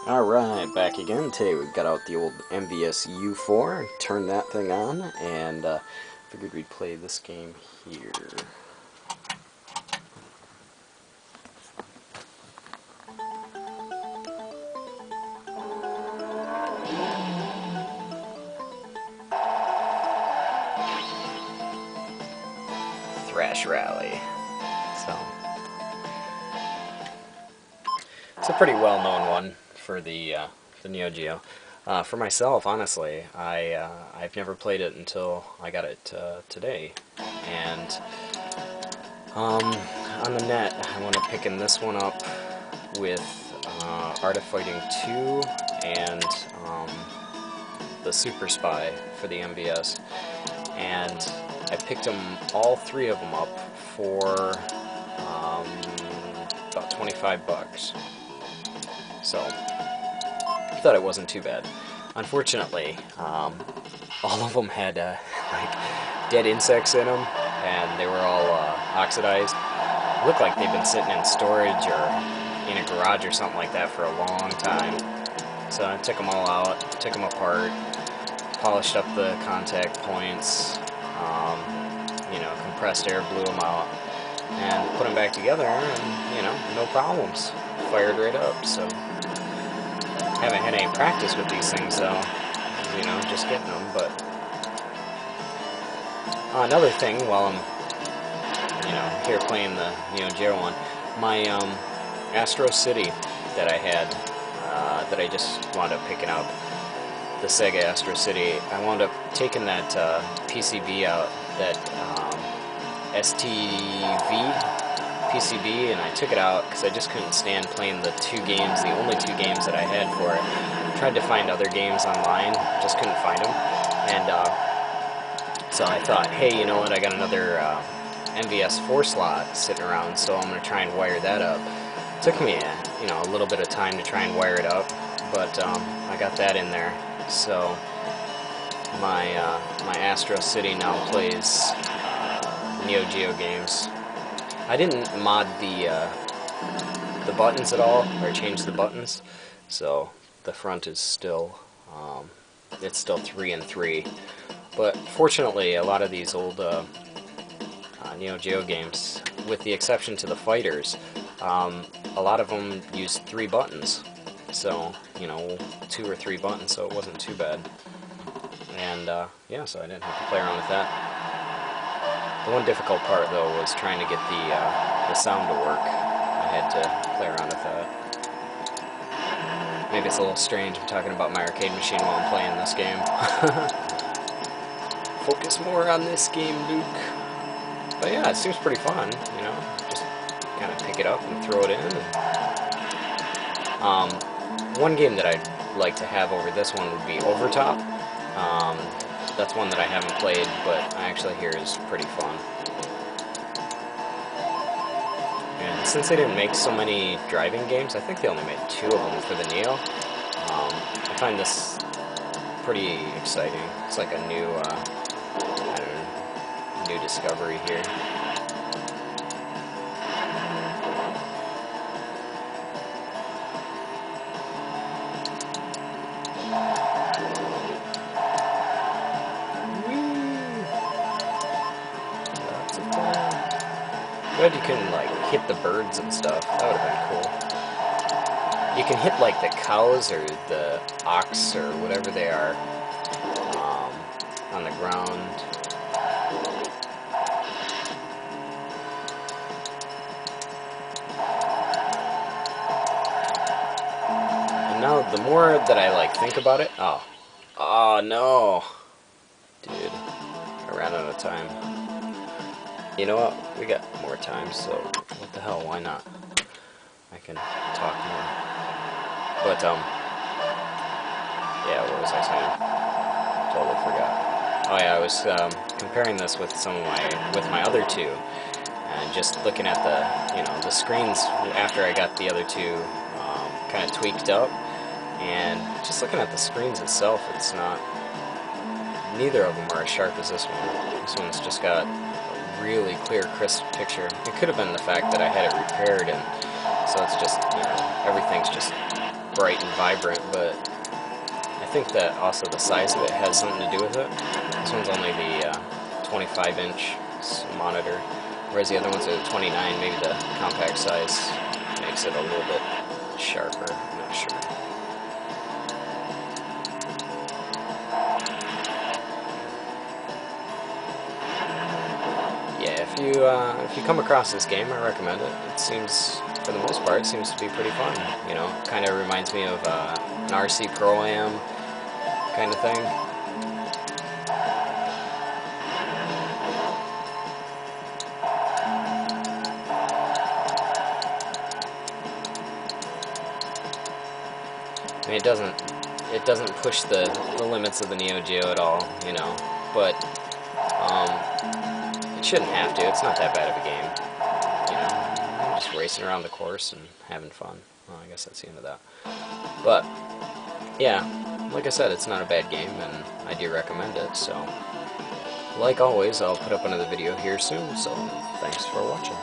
Alright, back again. Today we got out the old MVS-U4, turned that thing on, and figured we'd play this game here. Thrash Rally. So, it's a pretty well-known one for the Neo-Geo. For myself, honestly, I've never played it until I got it today, and on the net I wound up picking this one up with Art of Fighting 2 and the Super Spy for the MVS, and I picked them, all three of them up for about 25 bucks. So I thought it wasn't too bad. Unfortunately, all of them had like dead insects in them, and they were all oxidized. Looked like they'd been sitting in storage or in a garage or something like that for a long time. So I took them all out, took them apart, polished up the contact points, you know, compressed air, blew them out, and put them back together, and, you know, no problems. Fired right up. So haven't had any practice with these things though, you know, just getting them. But another thing, while I'm, you know, here playing the Neo-Geo one, my Astro City that I had, that I just wound up picking up, the Sega Astro City, I wound up taking that PCB out, that STV PCB, and I took it out because I just couldn't stand playing the two games, the only two games that I had for it. Tried to find other games online, just couldn't find them, and so I thought, hey, you know what, I got another MVS-4 slot sitting around, so I'm going to try and wire that up. It took me, you know, a little bit of time to try and wire it up, but I got that in there, so my Astro City now plays Neo-Geo games. I didn't mod the buttons at all, or change the buttons, so the front is still it's still 3 and 3. But fortunately, a lot of these old Neo-Geo games, with the exception to the fighters, a lot of them used 3 buttons. So, you know, 2 or 3 buttons, so it wasn't too bad. And yeah, so I didn't have to play around with that. The one difficult part, though, was trying to get the sound to work. I had to play around with that. Maybe it's a little strange, I'm talking about my arcade machine while I'm playing this game. Focus more on this game, Luke. But yeah, it seems pretty fun, you know, just kind of pick it up and throw it in. And, one game that I'd like to have over this one would be Overtop. That's one that I haven't played, but I actually hear is pretty fun. And since they didn't make so many driving games, I think they only made 2 of them for the Neo. I find this pretty exciting. It's like a new, I don't know, new discovery here. Glad you can, like, hit the birds and stuff. That would have been cool. You can hit, like, the cows or the ox or whatever they are on the ground. And now, the more that I, like, think about it... Oh, no. Dude, I ran out of time. You know what? We got more time, so what the hell, why not? I can talk more. But, yeah, what was I saying? Totally forgot. Oh yeah, I was comparing this with with my other 2, and just looking at the, you know, the screens after I got the other 2 kind of tweaked up, and just looking at the screens itself, it's not, neither of them are as sharp as this one. This one's just got really clear, crisp picture. It could have been the fact that I had it repaired, and so it's just, you know, everything's just bright and vibrant, but I think that also the size of it has something to do with it. This one's only the 25-inch monitor, whereas the other one's a 29. Maybe the compact size makes it a little bit sharper. I'm not sure. Yeah, if you come across this game, I recommend it. It seems, for the most part, seems to be pretty fun. You know, kind of reminds me of an RC Pro-Am kind of thing. I mean, it doesn't push the limits of the Neo-Geo at all, you know, but it shouldn't have to. It's not that bad of a game, you know. I'm just racing around the course and having fun. Well, I guess that's the end of that. But yeah, like I said, it's not a bad game, and I do recommend it. So, like always, I'll put up another video here soon. So, thanks for watching.